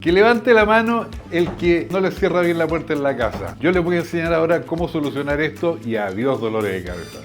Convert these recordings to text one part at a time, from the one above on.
Que levante la mano el que no le cierra bien la puerta en la casa. Yo les voy a enseñar ahora cómo solucionar esto y adiós dolores de cabeza.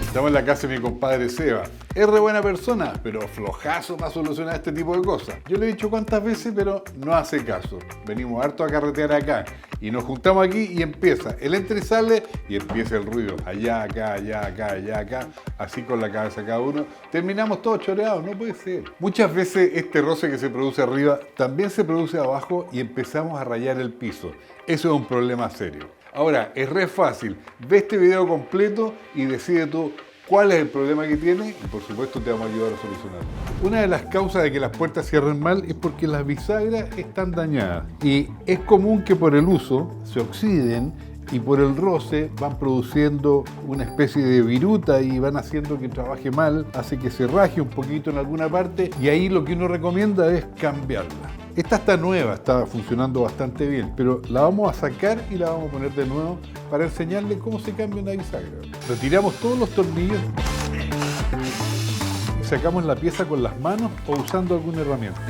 Estamos en la casa de mi compadre Seba. Es re buena persona, pero flojazo para solucionar este tipo de cosas. Yo le he dicho cuántas veces, pero no hace caso. Venimos harto a carretear acá y nos juntamos aquí y empieza. Él entra y sale y empieza el ruido. Allá, acá, allá, acá, allá, acá. Así con la cabeza cada uno. Terminamos todos choreados, no puede ser. Muchas veces este roce que se produce arriba también se produce abajo y empezamos a rayar el piso. Eso es un problema serio. Ahora, es re fácil. Ve este video completo y decide tú cuál es el problema que tiene y por supuesto te vamos a ayudar a solucionarlo. Una de las causas de que las puertas cierren mal es porque las bisagras están dañadas y es común que por el uso se oxiden y por el roce van produciendo una especie de viruta y van haciendo que trabaje mal, hace que se raje un poquito en alguna parte y ahí lo que uno recomienda es cambiarla. Esta está nueva, está funcionando bastante bien, pero la vamos a sacar y la vamos a poner de nuevo para enseñarle cómo se cambia una bisagra. Retiramos todos los tornillos y sacamos la pieza con las manos o usando alguna herramienta.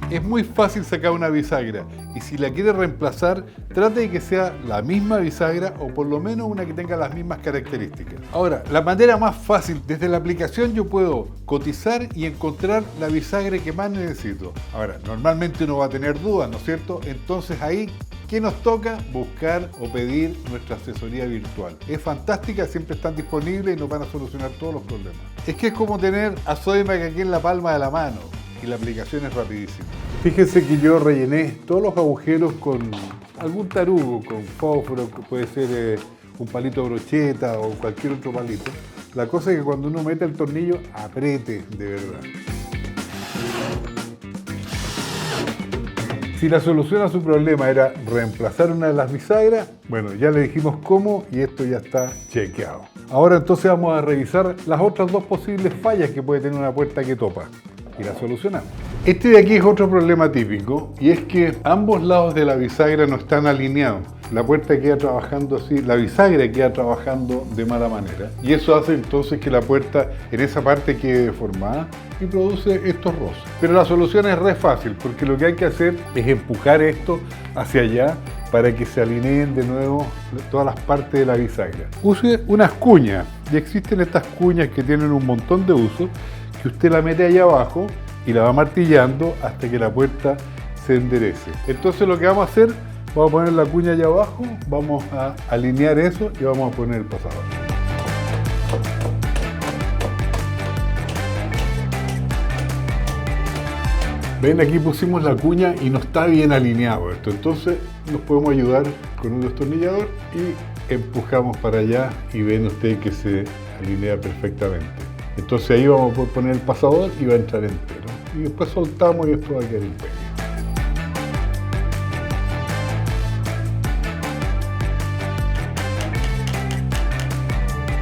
Es muy fácil sacar una bisagra y si la quiere reemplazar, trate de que sea la misma bisagra o por lo menos una que tenga las mismas características. Ahora, la manera más fácil, desde la aplicación yo puedo cotizar y encontrar la bisagra que más necesito. Ahora, normalmente uno va a tener dudas, ¿no es cierto? Entonces ahí, ¿qué nos toca? Buscar o pedir nuestra asesoría virtual. Es fantástica, siempre están disponibles y nos van a solucionar todos los problemas. Es que es como tener a Sodimac aquí en la palma de la mano. Y la aplicación es rapidísima. Fíjense que yo rellené todos los agujeros con algún tarugo, con fósforo, que puede ser un palito de brocheta o cualquier otro palito. La cosa es que cuando uno mete el tornillo, apriete de verdad. Si la solución a su problema era reemplazar una de las bisagras, bueno, ya le dijimos cómo y esto ya está chequeado. Ahora entonces vamos a revisar las otras dos posibles fallas que puede tener una puerta que topa. Y la solucionamos. Este de aquí es otro problema típico y es que ambos lados de la bisagra no están alineados. La puerta queda trabajando así, la bisagra queda trabajando de mala manera y eso hace entonces que la puerta en esa parte quede deformada y produce estos roces. Pero la solución es re fácil porque lo que hay que hacer es empujar esto hacia allá para que se alineen de nuevo todas las partes de la bisagra. Use unas cuñas y existen estas cuñas que tienen un montón de usos que usted la mete allá abajo y la va martillando hasta que la puerta se enderece. Entonces lo que vamos a hacer, vamos a poner la cuña allá abajo, vamos a alinear eso y vamos a poner el pasador. Ven, aquí pusimos la cuña y no está bien alineado esto, entonces nos podemos ayudar con un destornillador y empujamos para allá y ven ustedes que se alinea perfectamente. Entonces ahí vamos a poner el pasador y va a entrar entero. Y después soltamos y esto va a quedar impeque.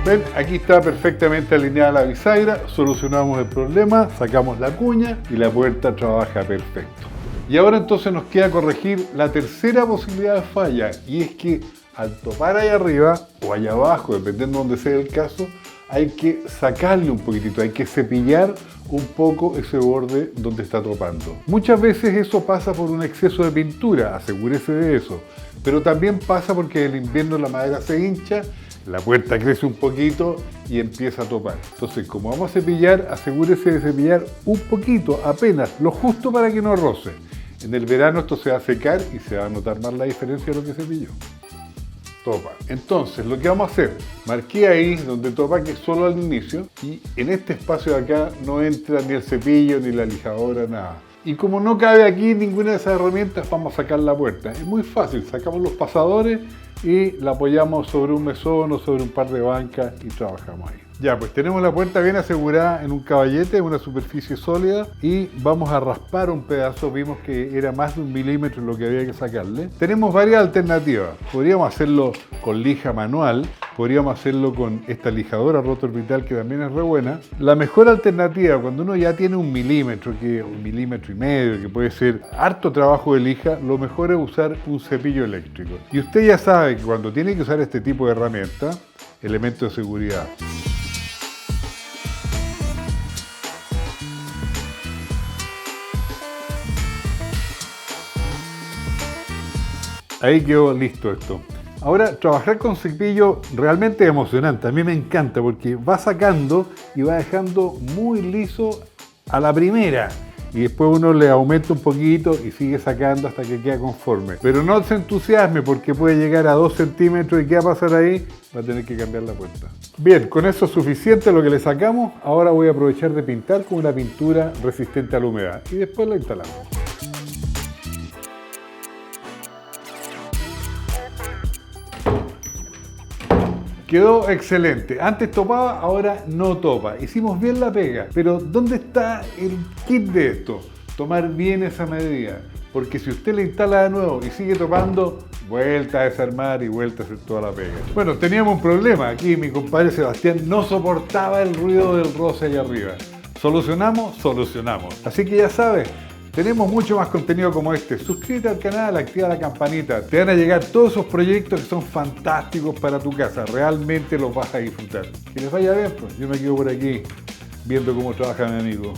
Ven, aquí está perfectamente alineada la bisagra, solucionamos el problema, sacamos la cuña y la puerta trabaja perfecto. Y ahora entonces nos queda corregir la tercera posibilidad de falla y es que al topar ahí arriba o allá abajo, dependiendo de donde sea el caso, hay que sacarle un poquitito, hay que cepillar un poco ese borde donde está topando. Muchas veces eso pasa por un exceso de pintura, asegúrese de eso. Pero también pasa porque en el invierno la madera se hincha, la puerta crece un poquito y empieza a topar. Entonces, como vamos a cepillar, asegúrese de cepillar un poquito, apenas, lo justo para que no roce. En el verano esto se va a secar y se va a notar más la diferencia de lo que cepilló. Topa. Entonces, lo que vamos a hacer, marqué ahí donde topa, que es solo al inicio, y en este espacio de acá no entra ni el cepillo, ni la lijadora, nada. Y como no cabe aquí ninguna de esas herramientas, vamos a sacar la puerta. Es muy fácil, sacamos los pasadores y la apoyamos sobre un mesón o sobre un par de bancas y trabajamos ahí. Ya, pues tenemos la puerta bien asegurada en un caballete, en una superficie sólida y vamos a raspar un pedazo. Vimos que era más de 1 milímetro lo que había que sacarle. Tenemos varias alternativas. Podríamos hacerlo con lija manual, podríamos hacerlo con esta lijadora roto-orbital que también es re buena. La mejor alternativa cuando uno ya tiene 1 milímetro, que 1,5 milímetros, que puede ser harto trabajo de lija, lo mejor es usar un cepillo eléctrico. Y usted ya sabe que cuando tiene que usar este tipo de herramienta, elemento de seguridad. Ahí quedó listo esto. Ahora, trabajar con cepillo realmente es emocionante. A mí me encanta porque va sacando y va dejando muy liso a la primera. Y después uno le aumenta un poquito y sigue sacando hasta que queda conforme. Pero no se entusiasme porque puede llegar a 2 centímetros y ¿qué va a pasar ahí? Va a tener que cambiar la puerta. Bien, con eso es suficiente lo que le sacamos. Ahora voy a aprovechar de pintar con una pintura resistente a la humedad y después la instalamos. Quedó excelente. Antes topaba, ahora no topa. Hicimos bien la pega. Pero ¿dónde está el kit de esto? Tomar bien esa medida. Porque si usted le instala de nuevo y sigue topando, vuelta a desarmar y vuelta a hacer toda la pega. Bueno, teníamos un problema. Aquí mi compadre Sebastián no soportaba el ruido del roce allá arriba. ¿Solucionamos? Solucionamos. Así que ya sabes, tenemos mucho más contenido como este. Suscríbete al canal, activa la campanita. Te van a llegar todos esos proyectos que son fantásticos para tu casa. Realmente los vas a disfrutar. Que les vaya bien, pues. Yo me quedo por aquí viendo cómo trabaja mi amigo.